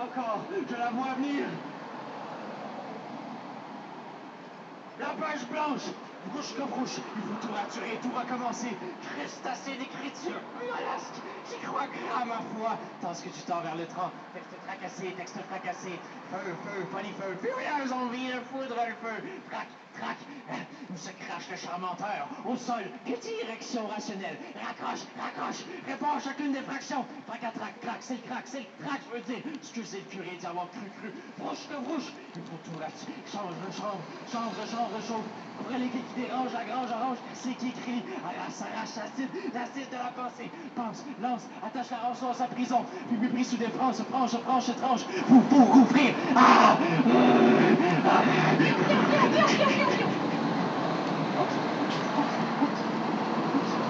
encore, je la vois venir. La page blanche, rouge comme rouge, il faut tout raturer, tout recommencer. Crustacé d'écriture, mollusque, j'y crois gras ma foi. Tandis que tu tends vers le tronc, texte fracassé, feu, folie, feu, furieuse envie, le foudre, le feu, trac, trac, où se crache le charmenteur, au sol, que direction rationnelle, raccroche, raccroche, réponds à chacune des fractions, trac, crac, c'est le crac, je veux dire, excusez le curé d'y avoir cru, brouche que brouche, il faut tout raturer, change, chauffe, relégué qui dérange, la grange orange, c'est qui crie, s'arrache l'acide de la pensée, pense, lance, attache la rançon à sa prison, puis mépris sous des franges, franche, étrange, pour couvrir,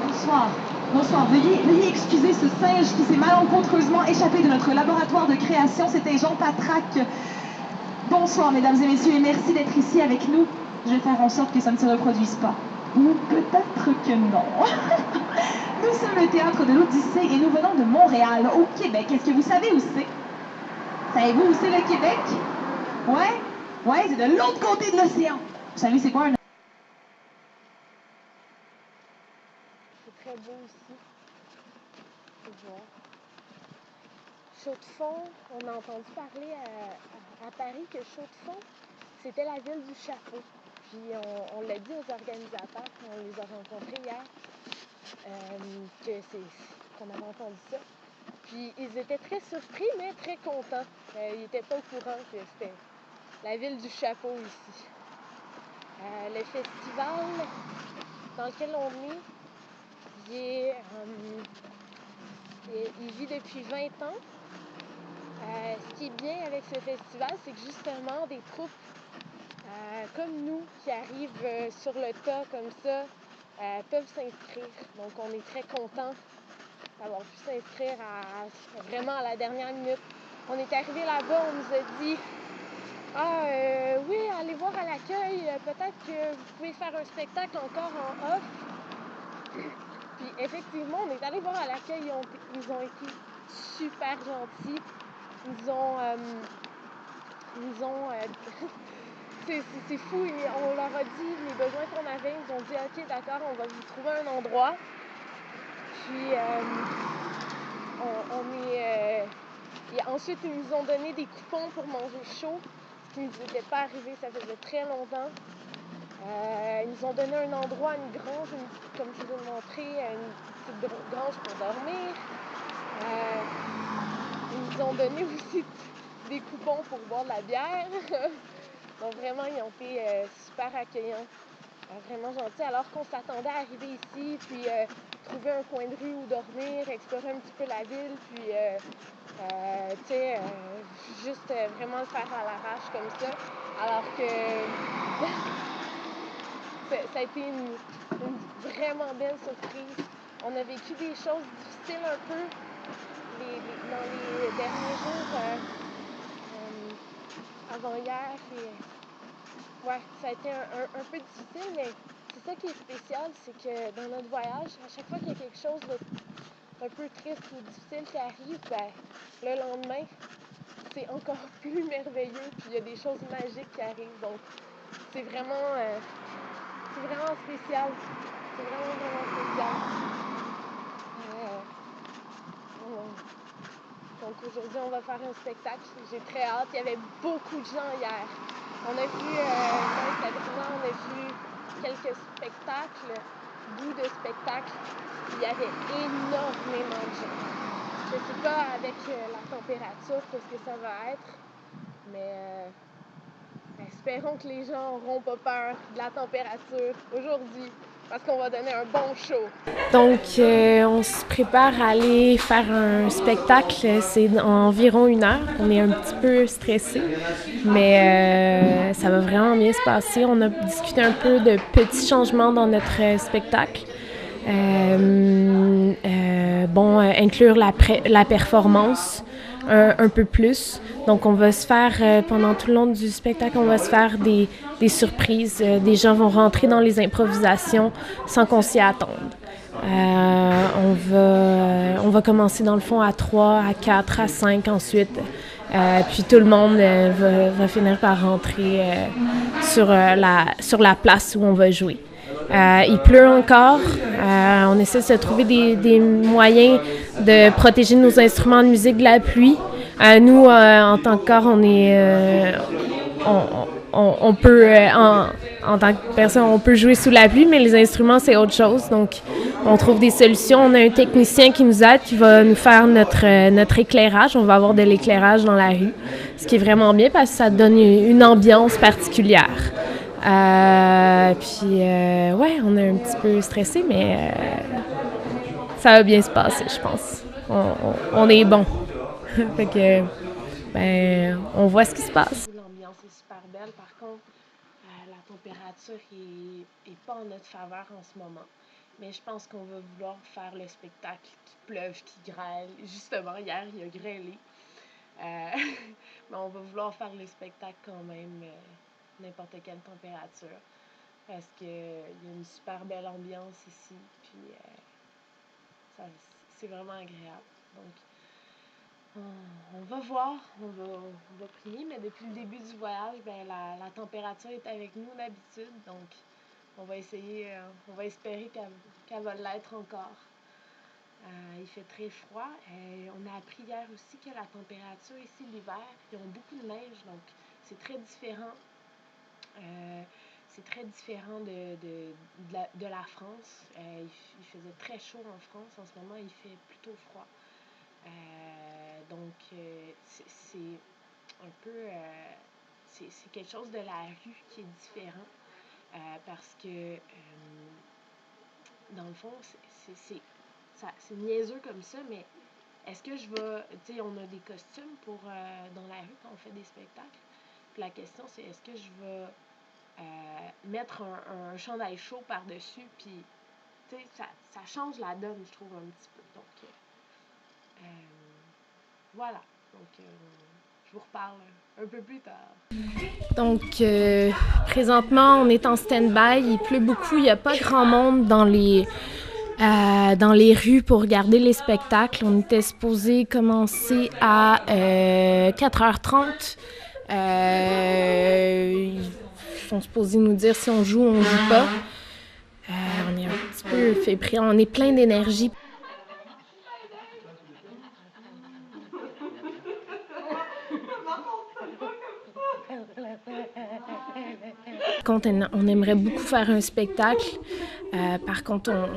Bonsoir. Bonsoir. Veuillez excuser ce singe qui s'est malencontreusement échappé de notre laboratoire de création. C'était Jean Patraque. Bonsoir, mesdames et messieurs, et merci d'être ici avec nous. Je vais faire en sorte que ça ne se reproduise pas. Ou peut-être que non. Nous sommes le théâtre de l'Odyssée et nous venons de Montréal, au Québec. Est-ce que vous savez où c'est? Savez-vous où c'est le Québec? Ouais, c'est de l'autre côté de l'océan. Vous savez c'est quoi un... C'est très beau ici. Faut voir. Chaux-de-Fonds, on a entendu parler à Paris que Chaux-de-Fonds, c'était la ville du chapeau. Puis on l'a dit aux organisateurs quand on les a rencontrés hier, qu'on avait entendu ça. Puis ils étaient très surpris, mais très contents. Ils n'étaient pas au courant que c'était la ville du chapeau ici. Le festival dans lequel on est, il vit depuis 20 ans. Ce qui est bien avec ce festival, c'est que justement des troupes comme nous qui arrivent sur le tas comme ça peuvent s'inscrire. Donc on est très contents d'avoir pu s'inscrire vraiment à la dernière minute. On est arrivé là-bas, on nous a dit oui, allez voir à l'accueil, peut-être que vous pouvez faire un spectacle encore en off. Puis effectivement, on est allé voir à l'accueil, ils ont été super gentils. Ils ont c'est fou, on leur a dit les besoins qu'on avait, ils ont dit ok d'accord, on va vous trouver un endroit. Puis et ensuite ils nous ont donné des coupons pour manger chaud, ce qui ne nous était pas arrivé, ça faisait très longtemps. Ils nous ont donné un endroit, une grange, comme je vous ai montré, une petite grange pour dormir. Ils nous ont donné aussi des coupons pour boire de la bière. Donc vraiment, ils ont été super accueillants, vraiment gentils. Alors qu'on s'attendait à arriver ici, puis trouver un coin de rue où dormir, explorer un petit peu la ville, puis juste vraiment le faire à l'arrache comme ça. Alors que ça a été une vraiment belle surprise. On a vécu des choses difficiles un peu dans les derniers jours avant hier. Ouais, ça a été un peu difficile, mais c'est ça qui est spécial, c'est que dans notre voyage, à chaque fois qu'il y a quelque chose d'un peu triste ou difficile qui arrive, le lendemain, c'est encore plus merveilleux, puis il y a des choses magiques qui arrivent. Donc, c'est vraiment spécial. C'est vraiment spécial. Donc aujourd'hui, on va faire un spectacle. J'ai très hâte. Il y avait beaucoup de gens hier. On a vu dans l'établissement, on a vu quelques spectacles, bouts de spectacles. Il y avait énormément de gens. Je ne sais pas avec la température qu'est-ce que ça va être, mais espérons que les gens n'auront pas peur de la température aujourd'hui, parce qu'on va donner un bon show. Donc, on se prépare à aller faire un spectacle. C'est environ 1 heure. On est un petit peu stressé, mais ça va vraiment bien se passer. On a discuté un peu de petits changements dans notre spectacle. Inclure la performance un peu plus. Donc, on va se faire, pendant tout le long du spectacle, on va se faire des surprises. Des gens vont rentrer dans les improvisations sans qu'on s'y attende. On va commencer dans le fond à 3, à 4, à 5 ensuite. Puis tout le monde va finir par rentrer sur la place où on va jouer. Il pleut encore. On essaie de se trouver des moyens de protéger nos instruments de musique de la pluie. Nous, en tant que corps, on peut, en tant que personne, on peut jouer sous la pluie, mais les instruments, c'est autre chose. Donc, on trouve des solutions. On a un technicien qui nous aide, qui va nous faire notre éclairage. On va avoir de l'éclairage dans la rue, ce qui est vraiment bien parce que ça donne une ambiance particulière. Ouais, on est un petit peu stressé, mais ça va bien se passer, je pense. On est bon. Fait que, on voit ce qui se passe. L'ambiance est super belle. Par contre, la température est pas en notre faveur en ce moment. Mais je pense qu'on va vouloir faire le spectacle qui pleuve, qui grêle. Justement, hier, il a grêlé. Mais on va vouloir faire le spectacle quand même, n'importe quelle température. Parce qu'il y a une super belle ambiance ici. Puis, c'est vraiment agréable. Donc, on va voir, on va prier, mais depuis le début du voyage, la température est avec nous d'habitude, donc on va espérer qu'elle va l'être encore. Il fait très froid. On a appris hier aussi que la température ici l'hiver, ils ont beaucoup de neige, donc c'est très différent. C'est très différent de la France. Il faisait très chaud en France, en ce moment il fait plutôt froid. Donc, c'est un peu... c'est quelque chose de la rue qui est différent parce que, dans le fond, c'est niaiseux comme ça, mais est-ce que je vais... Tu sais, on a des costumes dans la rue quand on fait des spectacles. Puis la question, c'est est-ce que je vais mettre un chandail chaud par-dessus, puis, tu sais, ça change la donne, je trouve, un petit peu. Donc, voilà, donc je vous reparle un peu plus tard. Donc, présentement, on est en stand-by, il pleut beaucoup, il n'y a pas grand monde dans les rues pour regarder les spectacles. On était supposé commencer à 4h30. Ils sont supposés nous dire si on joue ou on joue pas. On est un petit peu fébrile, on est plein d'énergie. Contre, on aimerait beaucoup faire un spectacle. Par contre, on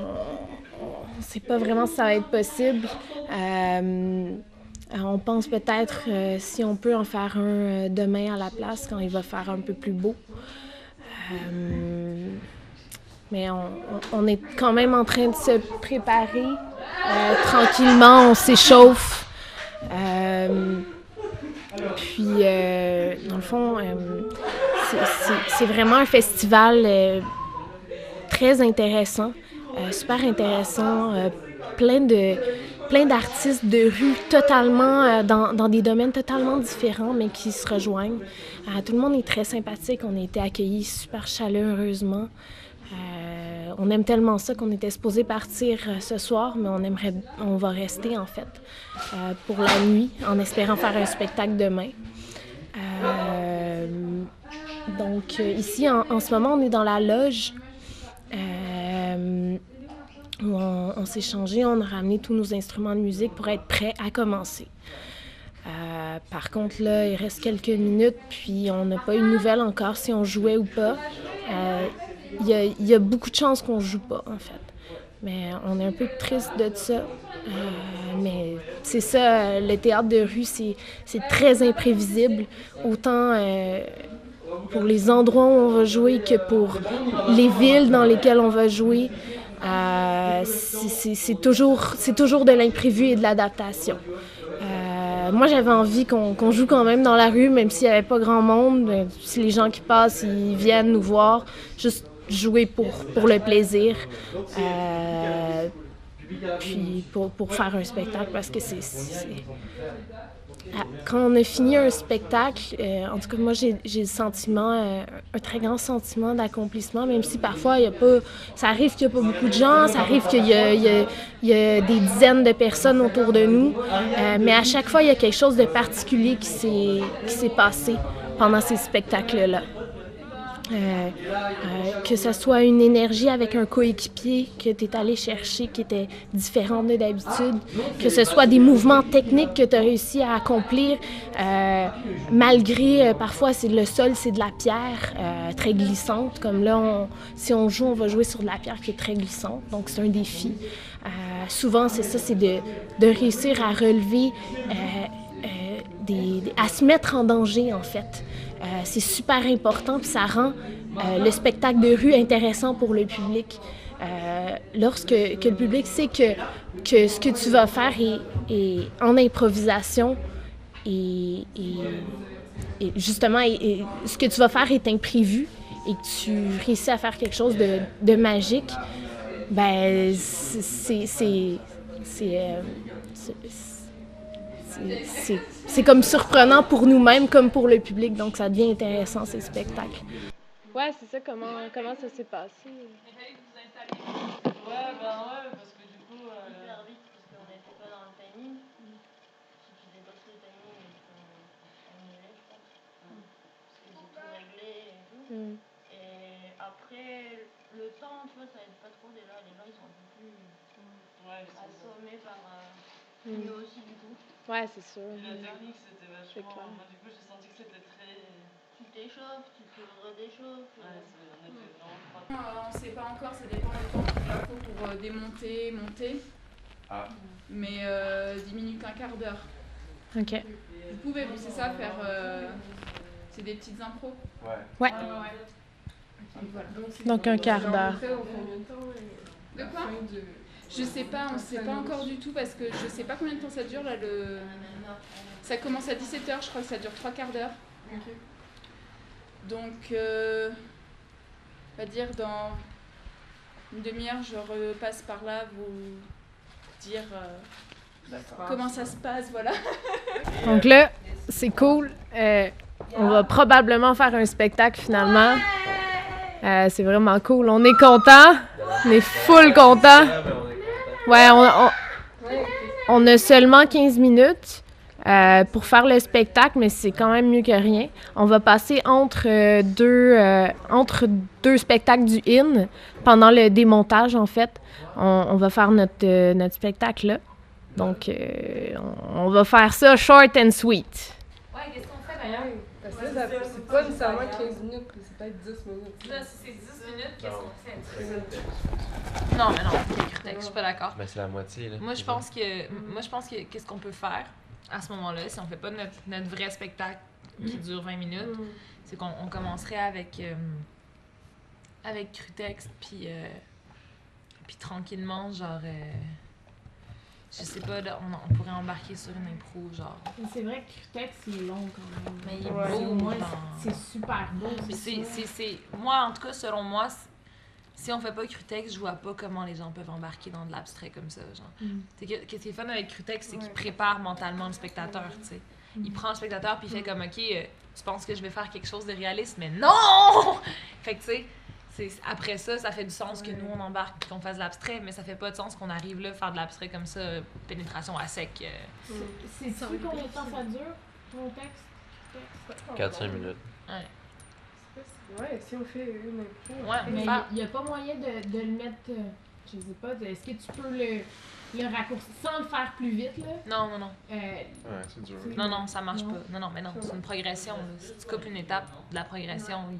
ne sait pas vraiment si ça va être possible. On pense peut-être si on peut en faire un demain à la place, quand il va faire un peu plus beau. Mais on est quand même en train de se préparer. Tranquillement, on s'échauffe. Puis, dans le fond, c'est vraiment un festival très intéressant, super intéressant, plein d'artistes de rue totalement, dans des domaines totalement différents, mais qui se rejoignent. Tout le monde est très sympathique, on a été accueillis super chaleureusement. On aime tellement ça qu'on était supposé partir ce soir, mais on va rester en fait pour la nuit, en espérant faire un spectacle demain. Donc ici, en ce moment, on est dans la loge où on s'est changé, on a ramené tous nos instruments de musique pour être prêts à commencer. Par contre, là, il reste quelques minutes, puis on n'a pas eu de nouvelles encore si on jouait ou pas. Il y a beaucoup de chances qu'on joue pas, en fait. Mais on est un peu triste de ça. Mais c'est ça, le théâtre de rue, c'est très imprévisible. Autant pour les endroits où on va jouer que pour les villes dans lesquelles on va jouer. C'est toujours de l'imprévu et de l'adaptation. Moi, j'avais envie qu'on joue quand même dans la rue, même s'il n'y avait pas grand monde. Si les gens qui passent, ils viennent nous voir, juste jouer pour le plaisir. Puis pour faire un spectacle, parce que Quand on a fini un spectacle, en tout cas, moi, j'ai le sentiment, un très grand sentiment d'accomplissement, même si parfois, ça arrive qu'il n'y a pas beaucoup de gens, ça arrive qu'il y a des dizaines de personnes autour de nous, mais à chaque fois, il y a quelque chose de particulier qui s'est passé pendant ces spectacles-là. Que ce soit une énergie avec un coéquipier que tu es allé chercher qui était différente de d'habitude, que ce soit des mouvements techniques que tu as réussi à accomplir malgré, parfois, le sol, c'est de la pierre très glissante. Comme là, si on joue, on va jouer sur de la pierre qui est très glissante, donc c'est un défi. Souvent, c'est ça, c'est de réussir à relever, à se mettre en danger, en fait. C'est super important, puis ça rend le spectacle de rue intéressant pour le public. Lorsque le public sait que ce que tu vas faire est en improvisation et justement, ce que tu vas faire est imprévu et que tu réussis à faire quelque chose de magique, ben c'est comme surprenant pour nous-mêmes comme pour le public, donc ça devient intéressant, ces spectacles. Ouais, c'est ça, comment ça s'est passé? Ouais, parce que du coup... Hyper vite, parce qu'on n'était pas dans le timing. Si tu dépasses le timing, on annulait, je pense. Parce que j'ai tout réglé et tout. Et après, le temps, tu vois, ça aide pas trop déjà. Les gens, ils sont un peu plus assommés par... mieux aussi, du coup. Ouais, c'est sûr. Et la technique, c'était C'est vachement... clair. Moi, du coup, j'ai senti que c'était très... Tu t'échauffes, tu te redéchauffes. Ouais, on était vraiment... On ne sait pas encore, ça dépend du temps qu'il faut pour démonter, monter. Ah. Mais 10 minutes, un quart d'heure. OK. Vous pouvez, c'est ça, faire... c'est des petites impros. Ouais. Ouais. Voilà. Donc un quart d'heure. De quoi? Je sais pas, on sait pas encore du tout parce que je sais pas combien de temps ça dure là. Ça commence à 17h, je crois que ça dure 3 quarts d'heure. Okay. Donc, on va dire dans une demi-heure, je repasse par là, vous dire comment ça se passe, voilà. Donc là, c'est cool. On va probablement faire un spectacle finalement. C'est vraiment cool. On est content. On est full content. Ouais, on a seulement 15 minutes pour faire le spectacle, mais c'est quand même mieux que rien. On va passer entre deux spectacles du IN pendant le démontage, en fait. On va faire notre spectacle là. Donc, on va faire ça short and sweet. Ouais, qu'est-ce qu'on fait d'ailleurs? Parce que là, c'est pas nécessairement 15 minutes, c'est peut-être 10 minutes. Là, si c'est 10 minutes, qu'est-ce qu'on fait? Non, mais non, je suis pas d'accord. Ben, c'est la moitié, là. Moi, je pense que qu'est-ce qu'on peut faire à ce moment-là, si on fait pas notre vrai spectacle qui dure 20 minutes, c'est qu'on commencerait avec Crutex, puis tranquillement, genre, je sais pas, là, on pourrait embarquer sur une impro, genre. C'est vrai que Crutex, il est long quand même. Mais il est beau, Moi, c'est super beau. Moi, en tout cas, selon moi, si on fait pas Crutex, je vois pas comment les gens peuvent embarquer dans de l'abstrait comme ça, genre. Ce qui est fun avec Crutex, c'est qu'il prépare mentalement le spectateur, tu sais. Il prend le spectateur puis il fait comme, OK, tu penses que je vais faire quelque chose de réaliste, mais non! Fait que, tu sais, après ça fait du sens que nous, on embarque et qu'on fasse de l'abstrait, mais ça fait pas de sens qu'on arrive là, faire de l'abstrait comme ça, pénétration à sec. C'est combien de temps ça dure, ton texte? 4-5 minutes. Ouais. Ouais, si on fait une impro. Ouais, on Mais peut faire. il n'y a pas moyen de le mettre, je sais pas, est-ce que tu peux le raccourcir sans le faire plus vite, là? Non. Ouais, c'est dur. Non, ça marche pas. Non, mais non, c'est une progression. Là. Si tu coupes une étape de la progression, oui.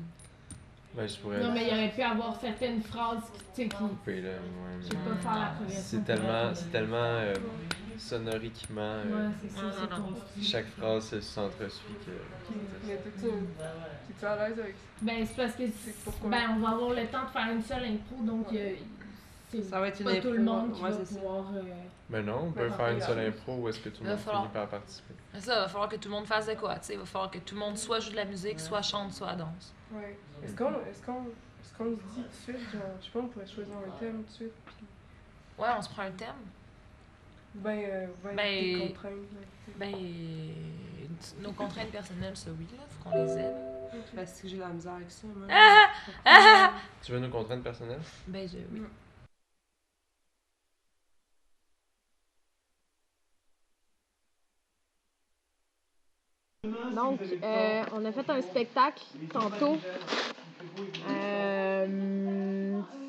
Ben, je pourrais. Non, mais il aurait pu avoir certaines phrases qui couper, là. Ouais, je sais pas faire la progression. c'est tellement sonoriquement. Ouais, c'est ça, c'est ton style. Chaque phrase s'entresuit que. Mais t'es-tu à l'aise avec ça? Ben, c'est parce que on va avoir le temps de faire une seule impro, donc c'est Ça va être une pas tout le impro, monde qui ouais, va c'est ça. pouvoir... Mais non, on peut faire une seule impro où est-ce que tout le Il va monde falloir. finit par participer. Mais ça, il va falloir que tout le monde fasse de quoi, tu sais. Il va falloir que tout le monde soit joue de la musique, soit chante, soit danse. Ouais. Est-ce qu'on se dit tout de suite, genre, je sais pas, on pourrait choisir un thème tout de suite, puis... Ouais, on se prend un thème. Ben, Ben, des contraintes. Là. Ben, nos contraintes personnelles, ça oui, là, faut qu'on les aime. Parce que j'ai la misère avec ça, moi. Tu veux nos contraintes personnelles? Ben, oui. Donc, on a fait un spectacle tantôt.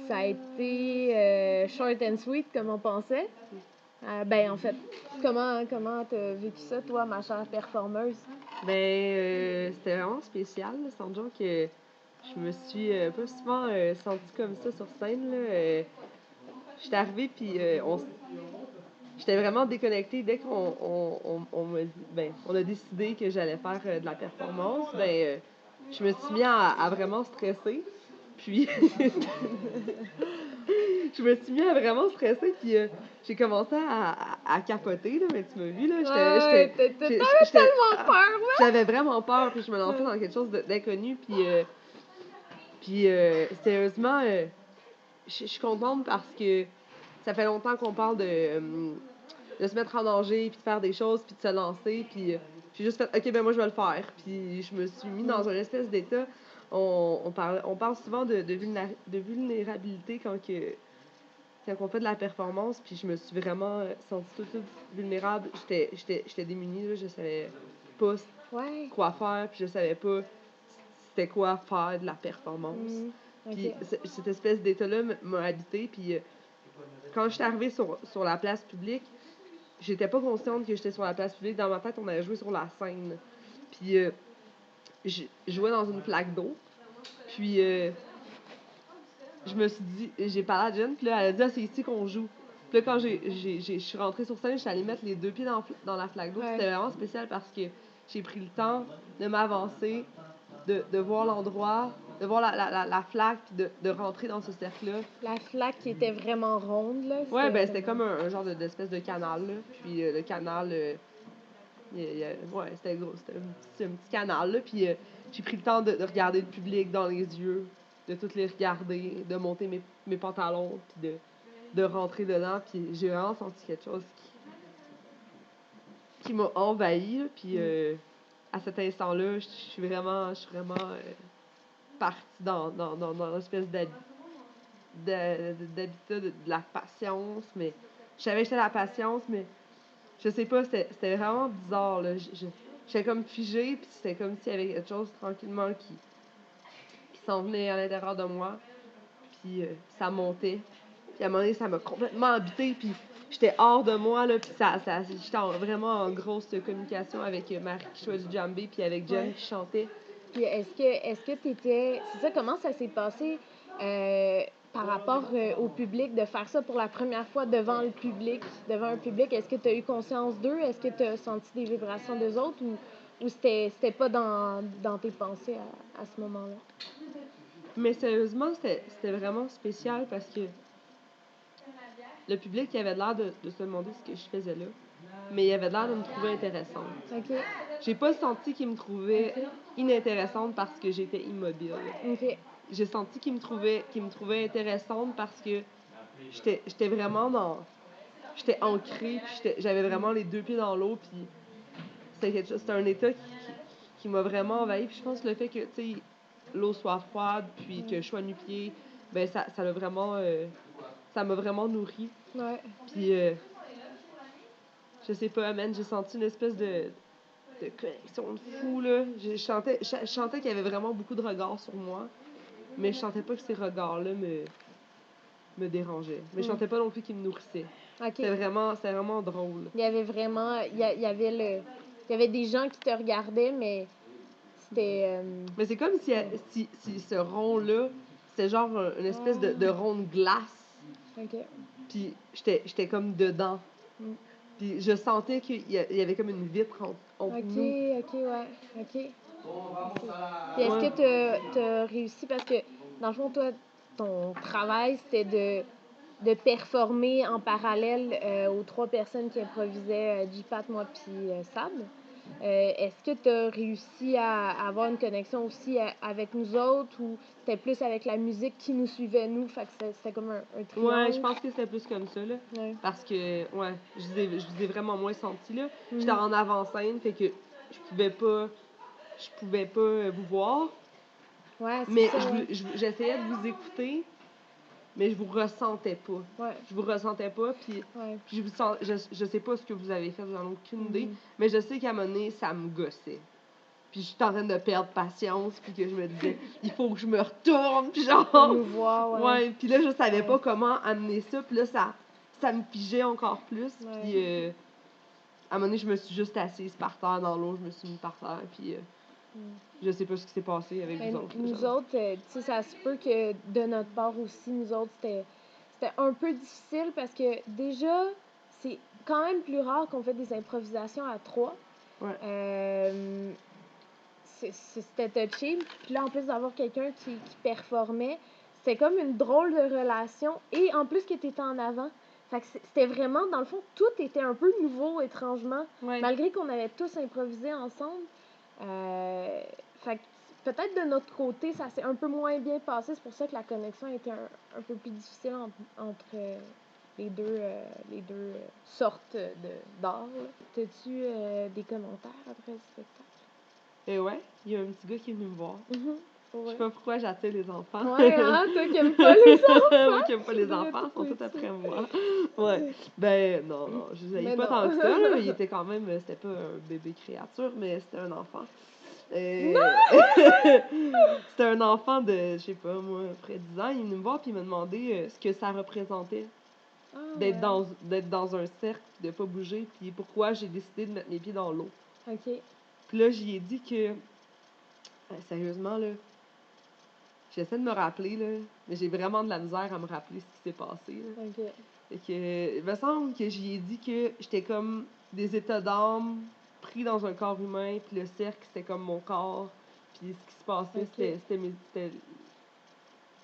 Ça a été short and sweet, comme on pensait. En fait, comment t'as vécu ça, toi, ma chère performeuse? C'était vraiment spécial, là, sans dire que je me suis pas souvent sentie comme ça sur scène, là. J'étais arrivée, puis j'étais vraiment déconnectée. Dès on a décidé que j'allais faire de la performance, je me suis mis à vraiment stresser. Puis, je me suis mis à vraiment stresser, puis j'ai commencé à capoter, là, mais tu m'as vu, là, T'avais tellement peur, là! J'avais vraiment peur, puis je me lançais dans quelque chose d'inconnu, puis sérieusement, je suis contente parce que ça fait longtemps qu'on parle de se mettre en danger, puis de faire des choses, puis de se lancer, puis j'ai juste fait, OK, moi, je vais le faire. Puis je me suis mis dans un espèce d'état. On parle souvent de vulnérabilité quand on fait de la performance, puis je me suis vraiment sentie toute vulnérable. J'étais démunie, là, je savais pas quoi faire, puis je savais pas c'était quoi faire de la performance. Okay. Puis cette espèce d'état-là m'a habité, puis quand je suis arrivée sur la place publique, j'étais pas consciente que j'étais sur la place publique. Dans ma tête, on allait jouer sur la scène. Puis je jouais dans une flaque d'eau. Puis je me suis dit, j'ai parlé à Jen, puis là, elle a dit, c'est ici qu'on joue. Puis là, quand je suis rentrée sur scène, je suis allée mettre les 2 pieds dans la flaque d'eau. C'était vraiment spécial parce que j'ai pris le temps de m'avancer, de voir l'endroit, de voir la flaque, puis de rentrer dans ce cercle-là. La flaque qui était vraiment ronde, là? C'était comme un genre d'espèce de canal, là. Puis le canal, c'était gros, c'était un petit canal, là. Puis j'ai pris le temps de regarder le public dans les yeux, de tous les regarder, de monter mes pantalons, puis de rentrer dedans. Puis j'ai vraiment senti quelque chose qui m'a envahi, là. Puis à cet instant-là, je suis vraiment partie dans l'espèce d'habitat de la patience, mais je savais que j'étais la patience, mais je sais pas, c'était vraiment bizarre, là. J'étais comme figée, puis c'était comme s'il y avait quelque chose tranquillement qui s'en venait à l'intérieur de moi, puis ça montait, puis à un moment donné, ça m'a complètement habité, puis j'étais hors de moi, là, puis j'étais vraiment en grosse communication avec Marie qui jouait du djembé, puis avec Jen qui chantait. Puis est-ce que t'étais... C'est ça, comment ça s'est passé par rapport au public, de faire ça pour la première fois devant un public? Est-ce que tu as eu conscience d'eux? Est-ce que tu as senti des vibrations d'eux autres? Ou c'était pas dans tes pensées à ce moment-là? Mais sérieusement, c'était vraiment spécial parce que le public il avait l'air de se demander ce que je faisais là, mais il avait l'air de me trouver intéressante. OK. J'ai pas senti qu'il me trouvait inintéressante parce que j'étais immobile. OK. J'ai senti qu'il me trouvait intéressante parce que j'étais vraiment j'étais ancrée, puis j'avais vraiment les 2 pieds dans l'eau, puis c'était un état qui m'a vraiment envahi. Puis je pense que le fait que, tu sais, l'eau soit froide, puis que je sois nu-pied, ça l'a vraiment... ça m'a vraiment nourri. Ouais. Puis, je sais pas, man, j'ai senti une espèce de connexion de fou, là. Je chantais qu'il y avait vraiment beaucoup de regards sur moi, mais je sentais pas que ces regards-là me dérangeaient. Mais je sentais pas non plus qu'ils me nourrissaient. Okay. C'était vraiment drôle. Il y avait vraiment... Il y avait des gens qui te regardaient, mais c'était... Mais c'est comme si ce rond-là, c'était genre une espèce de rond de glace. OK. Puis j'étais comme dedans. Puis je sentais qu'il y avait comme une vitre entre nous. OK, ouais. OK. Puis est-ce que tu as réussi, parce que dans le fond, toi, ton travail, c'était de performer en parallèle aux 3 personnes qui improvisaient, J-Pat, moi, puis Sab. Est-ce que tu as réussi à avoir une connexion aussi avec nous autres ou c'était plus avec la musique qui nous suivait, nous? Fait que c'était comme un triangle? Ouais, je pense que c'était plus comme ça, là. Ouais. Parce que, ouais, je vous ai vraiment moins senti, là. J'étais en avant-scène, fait que je pouvais pas vous voir. Ouais, c'est Mais ça, ouais. j'essayais de vous écouter, mais je vous ressentais pas. Ouais. Je vous ressentais pas, puis Ouais. je vous sens, je sais pas ce que vous avez fait, j'en ai aucune idée, mais je sais qu'à un moment donné, ça me gossait. Puis j'étais en train de perdre patience, puis que je me disais, il faut que je me retourne, puis genre... Pour nous voir, ouais. Ouais, puis là, je savais pas comment amener ça, puis là, ça me pigeait encore plus, Ouais. puis à un moment donné, je me suis juste assise par terre dans l'eau, je me suis mis par terre, puis je sais pas ce qui s'est passé avec vous autres. Nous autres, tu sais, ça se peut que de notre part aussi, nous autres, c'était un peu difficile parce que déjà, c'est quand même plus rare qu'on fait des improvisations à 3. Ouais. C'était touché. Puis là, en plus d'avoir quelqu'un qui performait, c'était comme une drôle de relation. Et en plus que tu étais en avant. Fait que c'était vraiment, dans le fond, tout était un peu nouveau, étrangement. Ouais. Malgré qu'on avait tous improvisé ensemble. Fait que peut-être de notre côté, ça s'est un peu moins bien passé. C'est pour ça que la connexion était un peu plus difficile entre les deux sortes d'art. T'as-tu des commentaires après le spectacle? Ouais, il y a un petit gars qui est venu me voir. Ouais. Je sais pas pourquoi j'attire les enfants. Ouais, hein, toi qui aimes pas les enfants. Moi qui aime pas les enfants, ils sont tous après moi. Ouais. Ben, non, je les haïs pas tant que ça, là. Il était quand même, c'était pas un bébé créature, mais c'était un enfant. C'était un enfant de, je sais pas, moi, près de 10 ans. Il est venu me voir puis il m'a demandé ce que ça représentait d'être dans un cercle, de pas bouger, puis pourquoi j'ai décidé de mettre mes pieds dans l'eau. OK. Puis là, j'y ai dit que, sérieusement, là, j'essaie de me rappeler, là, mais j'ai vraiment de la misère à me rappeler ce qui s'est passé. Là. OK. Fait que, il me semble que j'y ai dit que j'étais comme des états d'âme pris dans un corps humain, puis le cercle, c'était comme mon corps. Puis ce qui se passait, c'était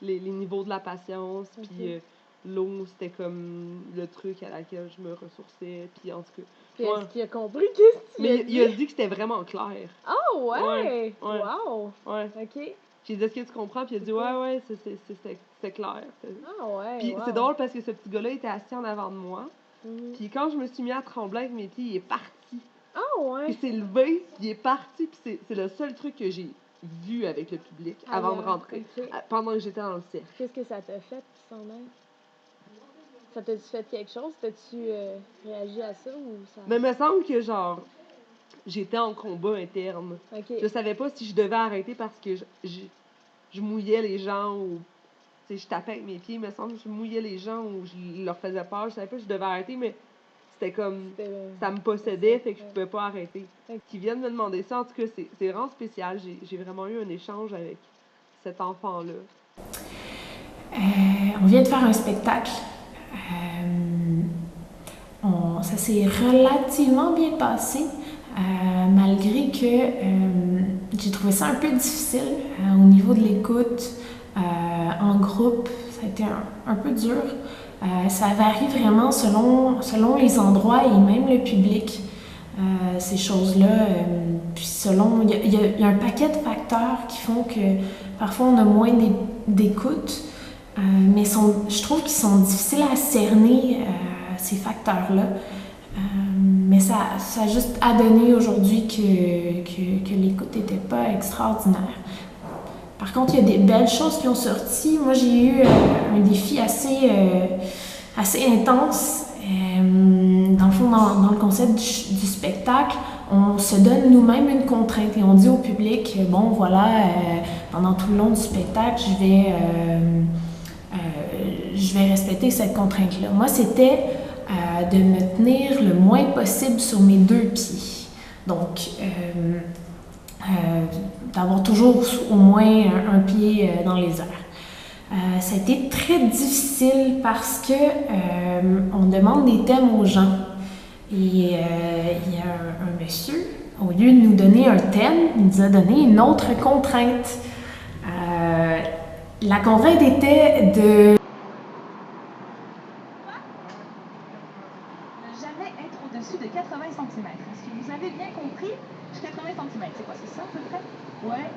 les niveaux de la patience, puis l'eau, c'était comme le truc à laquelle je me ressourçais, puis en tout cas... Puis est-ce qu'il a compris qu'est-ce que tu Mais il a dit que c'était vraiment clair. Oh, ouais! Ouais. Wow! Ouais. OK. J'ai dit, est-ce que tu comprends? Puis il a dit, ouais, c'est clair. Ah, ouais! Puis wow. c'est drôle parce que ce petit gars-là était assis en avant de moi. Puis quand je me suis mis à trembler avec mes pieds, il est parti. Ah, ouais! Il s'est levé, il est parti, puis c'est le seul truc que j'ai vu avec le public avant de rentrer, pendant que j'étais dans le cercle. Qu'est-ce que ça t'a fait qu'il s'en aille? Ça t'a-tu fait quelque chose? T'as-tu réagi à ça ou ça? Mais il me semble que, genre, j'étais en combat interne. Okay. Je savais pas si je devais arrêter parce que je mouillais les gens ou... Tu sais, je tapais avec mes pieds, il me semble que je mouillais les gens ou je leur faisais peur. Je savais pas si je devais arrêter, mais c'était comme... ça me possédait, fait que je pouvais pas arrêter. Qu'ils viennent me demander ça, en tout cas, c'est vraiment spécial. J'ai vraiment eu un échange avec cet enfant-là. On vient de faire un spectacle. Ça s'est relativement bien passé, malgré que j'ai trouvé ça un peu difficile au niveau de l'écoute. En groupe, ça a été un peu dur. Ça varie vraiment selon les endroits et même le public, ces choses-là. Puis selon, il y a un paquet de facteurs qui font que parfois on a moins d'écoute, mais je trouve qu'ils sont difficiles à cerner, ces facteurs-là. Mais ça a juste à donner aujourd'hui que l'écoute n'était pas extraordinaire. Par contre, il y a des belles choses qui ont sorti. Moi, j'ai eu un défi assez intense. Dans le fond, dans le concept du spectacle, on se donne nous-mêmes une contrainte et on dit au public, bon, voilà, pendant tout le long du spectacle, je vais respecter cette contrainte-là. Moi, c'était de me tenir le moins possible sur mes 2 pieds. Donc, d'avoir toujours au moins un pied dans les airs. Ça a été très difficile parce que on demande des thèmes aux gens. Et il y a un monsieur, au lieu de nous donner un thème, il nous a donné une autre contrainte. La contrainte était de... Ne jamais être au-dessus de 80 cm. Est-ce que vous avez bien compris? cm. C'est quoi, c'est ça à peu près? Ouais.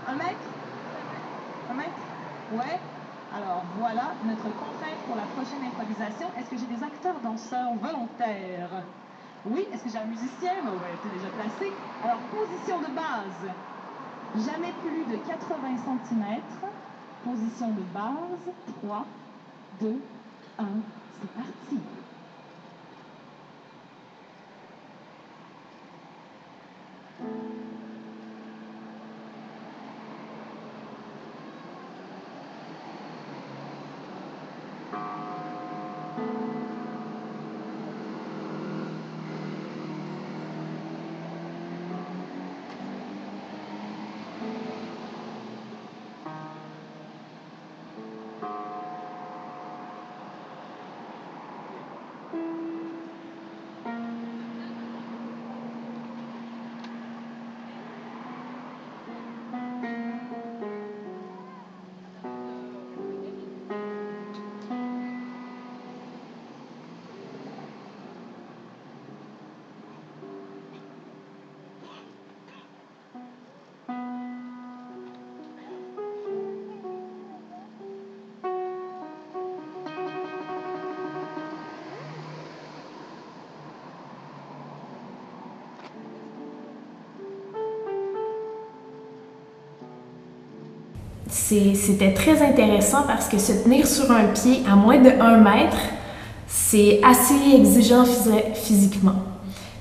1 mètre? 1 mètre? Ouais. Alors voilà notre contrainte pour la prochaine improvisation. Est-ce que j'ai des acteurs danseurs volontaires? Oui. Est-ce que j'ai un musicien? Ben ouais, t'es déjà placé. Alors, position de base. Jamais plus de 80 cm. Position de base. 3, 2, 1. C'est parti. C'était très intéressant parce que se tenir sur un pied à moins de 1 mètre, c'est assez exigeant physiquement.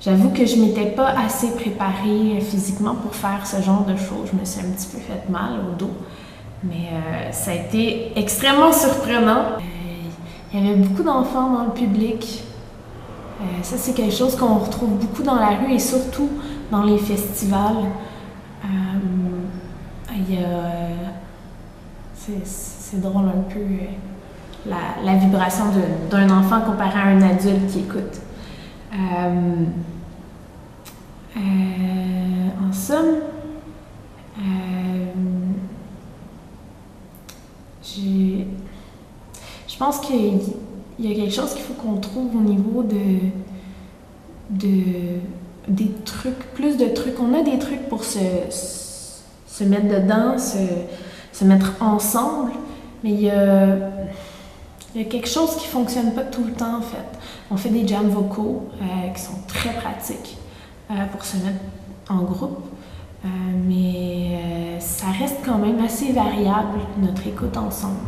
J'avoue que je m'étais pas assez préparée physiquement pour faire ce genre de choses. Je me suis un petit peu fait mal au dos, mais ça a été extrêmement surprenant. Il y avait beaucoup d'enfants dans le public. Ça, c'est quelque chose qu'on retrouve beaucoup dans la rue et surtout dans les festivals. C'est drôle un peu la vibration d'un enfant comparé à un adulte qui écoute. En somme, je pense qu'il y a quelque chose qu'il faut qu'on trouve au niveau des trucs, plus de trucs. On a des trucs pour se mettre dedans, se mettre ensemble, mais il y a quelque chose qui fonctionne pas tout le temps en fait. On fait des jams vocaux qui sont très pratiques pour se mettre en groupe, mais ça reste quand même assez variable notre écoute ensemble.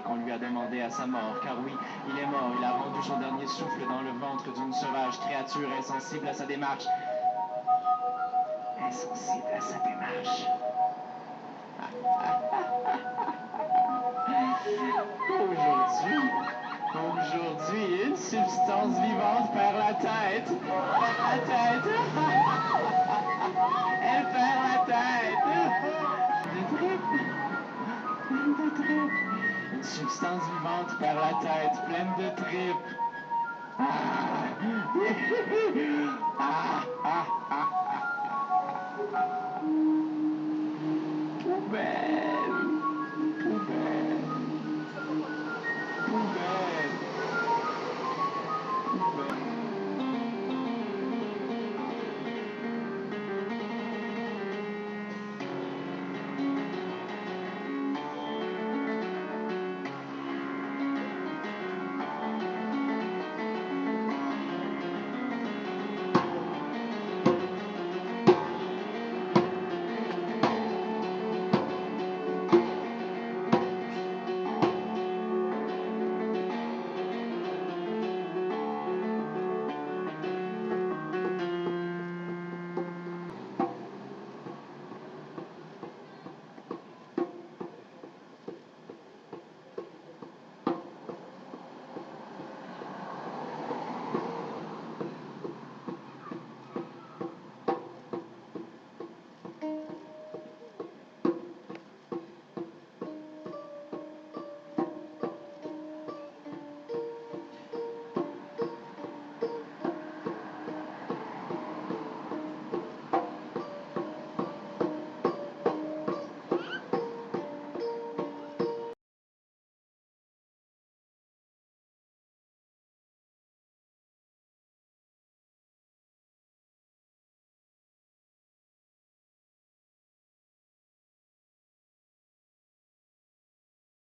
Qu'on lui a demandé à sa mort, car oui, il est mort, il a rendu son dernier souffle dans le ventre d'une sauvage créature insensible à sa démarche. Insensible à sa démarche. Aujourd'hui, une substance vivante perd la tête. Elle perd la tête. De tripes. Une substance vivante perd la tête, pleine de tripes. Poubelle.